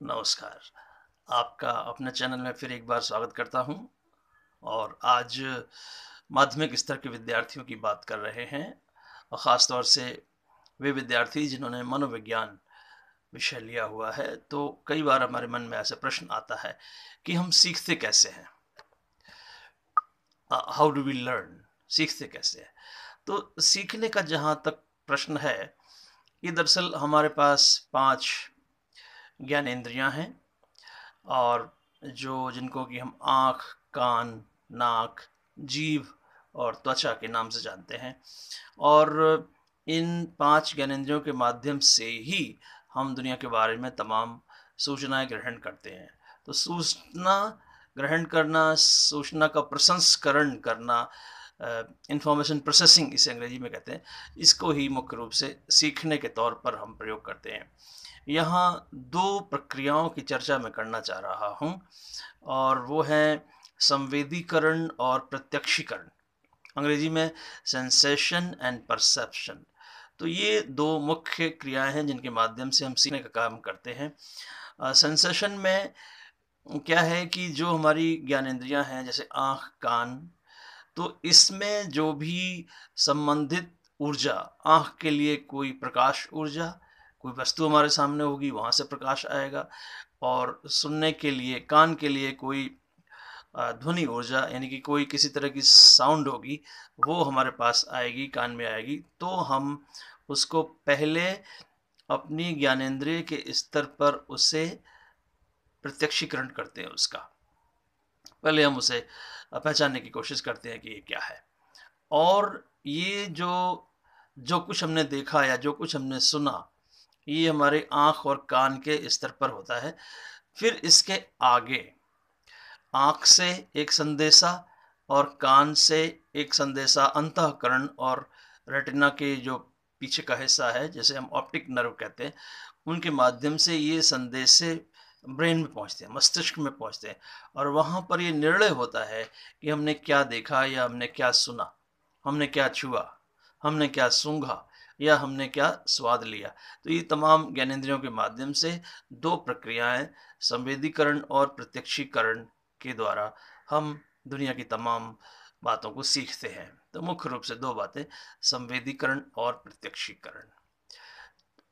नमस्कार। आपका अपने चैनल में फिर एक बार स्वागत करता हूं और आज माध्यमिक स्तर के विद्यार्थियों की बात कर रहे हैं और ख़ास तौर से वे विद्यार्थी जिन्होंने मनोविज्ञान विषय लिया हुआ है। तो कई बार हमारे मन में ऐसा प्रश्न आता है कि हम सीखते कैसे हैं, हाउ डू वी लर्न, सीखते कैसे हैं। तो सीखने का जहाँ तक प्रश्न है, ये दरअसल हमारे पास 5 ज्ञानेंद्रियाँ हैं और जिनको कि हम आँख, कान, नाक, जीभ और त्वचा के नाम से जानते हैं। और इन 5 ज्ञानेंद्रियों के माध्यम से ही हम दुनिया के बारे में तमाम सूचनाएँ ग्रहण करते हैं। तो सूचना ग्रहण करना, सूचना का प्रसंस्करण करना, इंफॉर्मेशन प्रोसेसिंग इसे अंग्रेजी में कहते हैं, इसको ही मुख्य रूप से सीखने के तौर पर हम प्रयोग करते हैं। यहाँ 2 प्रक्रियाओं की चर्चा मैं करना चाह रहा हूँ और वो है संवेदीकरण और प्रत्यक्षीकरण, अंग्रेजी में सेंसेशन एंड परसेप्शन। तो ये 2 मुख्य क्रियाएं हैं जिनके माध्यम से हम सीखने का काम करते हैं। सेंसेशन में क्या है कि जो हमारी ज्ञानेंद्रियां हैं जैसे आँख, कान, तो इसमें जो भी संबंधित ऊर्जा, आँख के लिए कोई प्रकाश ऊर्जा, कोई वस्तु हमारे सामने होगी वहाँ से प्रकाश आएगा, और सुनने के लिए कान के लिए कोई ध्वनि ऊर्जा यानी कि कोई किसी तरह की साउंड होगी वो हमारे पास आएगी, कान में आएगी। तो हम उसको पहले अपनी ज्ञानेंद्रिय के स्तर पर उसे प्रत्यक्षीकरण करते हैं। उसका पहले हम उसे पहचानने की कोशिश करते हैं कि ये क्या है। और ये जो जो कुछ हमने देखा या जो कुछ हमने सुना, ये हमारे आँख और कान के स्तर पर होता है। फिर इसके आगे आँख से एक संदेशा और कान से एक संदेशा अंतःकरण और रेटिना के जो पीछे का हिस्सा है, जैसे हम ऑप्टिक नर्व कहते हैं, उनके माध्यम से ये संदेशे ब्रेन में पहुंचते हैं, मस्तिष्क में पहुंचते हैं। और वहाँ पर ये निर्णय होता है कि हमने क्या देखा या हमने क्या सुना, हमने क्या छुआ, हमने क्या सूंघा या हमने क्या स्वाद लिया। तो ये तमाम ज्ञानेंद्रियों के माध्यम से 2 प्रक्रियाएं, संवेदीकरण और प्रत्यक्षीकरण के द्वारा हम दुनिया की तमाम बातों को सीखते हैं। तो मुख्य रूप से 2 बातें, संवेदीकरण और प्रत्यक्षीकरण।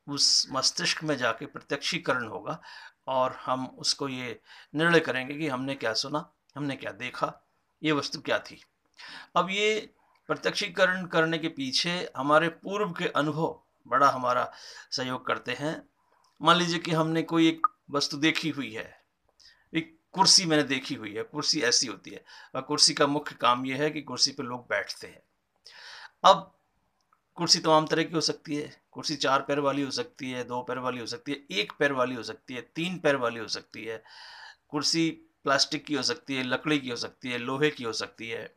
उस मस्तिष्क में जाके प्रत्यक्षीकरण होगा और हम उसको ये निर्णय करेंगे कि हमने क्या सुना, हमने क्या देखा, ये वस्तु क्या थी। अब ये प्रत्यक्षीकरण करने के पीछे हमारे पूर्व के अनुभव बड़ा हमारा सहयोग करते हैं। मान लीजिए कि हमने कोई एक वस्तु देखी हुई है, एक कुर्सी मैंने देखी हुई है, कुर्सी ऐसी होती है और कुर्सी का मुख्य काम यह है कि कुर्सी पे लोग बैठते हैं। अब कुर्सी तमाम तरह की हो सकती है। कुर्सी 4 पैर वाली हो सकती है, 2 पैर वाली हो सकती है, 1 पैर वाली हो सकती है, 3 पैर वाली हो सकती है। कुर्सी प्लास्टिक की हो सकती है, लकड़ी की हो सकती है, लोहे की हो सकती है।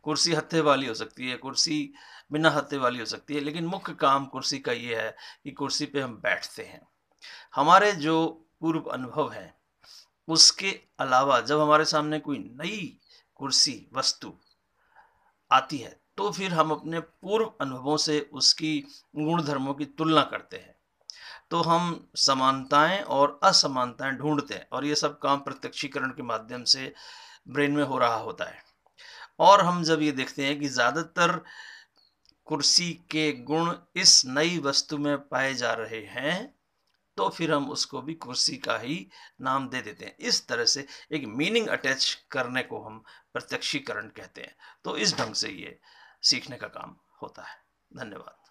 कुर्सी हत्थे वाली हो सकती है, कुर्सी बिना हत्थे वाली हो सकती है। लेकिन मुख्य काम कुर्सी का ये है कि कुर्सी पे हम बैठते हैं। हमारे जो पूर्व अनुभव हैं, उसके अलावा जब हमारे सामने कोई नई कुर्सी, वस्तु आती है, तो फिर हम अपने पूर्व अनुभवों से उसकी गुण-धर्मों की तुलना करते हैं। तो हम समानताएँ और असमानताएँ ढूँढते हैं और ये सब काम प्रत्यक्षीकरण के माध्यम से ब्रेन में हो रहा होता है। और हम जब ये देखते हैं कि ज़्यादातर कुर्सी के गुण इस नई वस्तु में पाए जा रहे हैं, तो फिर हम उसको भी कुर्सी का ही नाम दे देते हैं। इस तरह से एक मीनिंग अटैच करने को हम प्रत्यक्षीकरण कहते हैं। तो इस ढंग से ये सीखने का काम होता है। धन्यवाद।